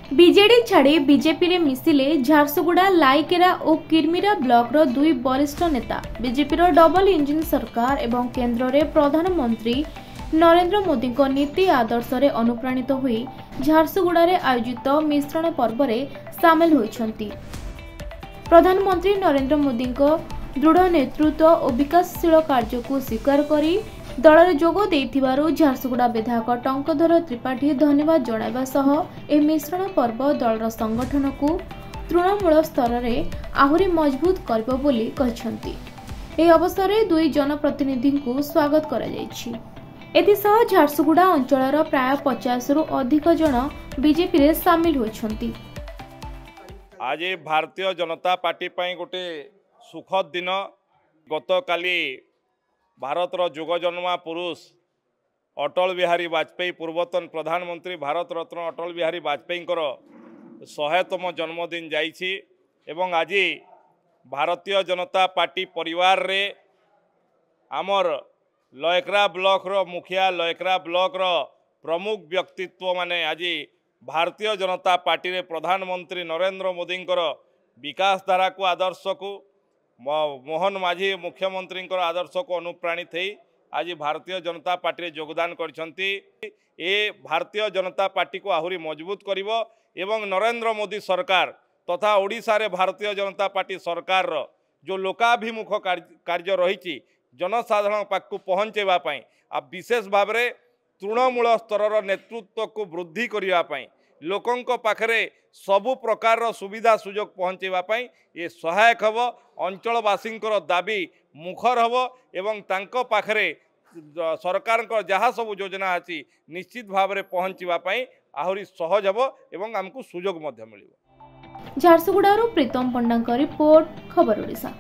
BJD छाड़ी BJP रे मिसिले झारसुगुड़ा लाइकेरा और किरमिरा ब्लॉक रो दुई वरिष्ठ नेता बीजेपी रो डबल इंजिन सरकार एवं केंद्र रे प्रधानमंत्री नरेंद्र मोदी को नीति आदर्श रे अनुप्राणित हुई झारसुगुड़ा रे आयोजित मिश्रण पर्व रे सामिल होइछंती। प्रधानमंत्री नरेंद्र मोदी को दृढ़ नेतृत्व और विकासशील कार्य को स्वीकार करी दल में जोग देइथिबारु झारसुगुड़ा विधायक टंकधर त्रिपाठी धन्यवाद जणाइबा सह ए मिश्रण पर्व दलर संगठन को तृणमूल स्तर में आहुरी मजबूत करबो बोली कहिसंती। ए अवसर में दुई जनप्रतिनिधि को स्वागत करा जायछि। एथिसह झारसुगुड़ा अंचलर प्राय 50 रु अधिक जन बीजेपी रे शामिल होइछंती। आज भारतीय जनता पार्टी पई गोटे सुखद दिन। गतकाली भारतर जुगजन्मा पुरुष अटल बिहारी वाजपेयी पूर्वतन प्रधानमंत्री भारत रत्न अटल बिहारी वाजपेयी 100तम जन्मदिन जाइछि एवं आज भारतीय जनता पार्टी परिवार रे आमर लयकरा ब्लॉक रो मुखिया लयकरा ब्लॉक रो प्रमुख व्यक्तित्व माने आज भारतीय जनता पार्टी रे प्रधानमंत्री नरेंद्र मोदी विकास धारा को आदर्श को मोहन माझी मुख्यमंत्री आदर्श को अनुप्राणित है आज भारतीय जनता पार्टी रे योगदान करछंती। ए भारतीय जनता पार्टी को आहुरी मजबूत करिवो एवं नरेंद्र मोदी सरकार तथा ओडिशा रे भारतीय जनता पार्टी सरकार रो जो लोकाभिमुख कार्य रही जनसाधारण पाखु पहुँचेवा आ विशेष भाव में तृणमूल स्तर नेतृत्व को वृद्धि करने लोकों पाखरे सबु प्रकार सुविधा सुजोग पहुँचेवाई ये सहायक हब। अंचलवासी दाबी मुखर हब एवं तांको पाखरे सरकार जहाँ सब योजना अच्छी निश्चित भाव में पहुँचवाई आहुरी सहज हब एवं आमको सुजोग मिल। झारसुगुड़ा प्रीतम पंडा रिपोर्ट खबर ओडिशा।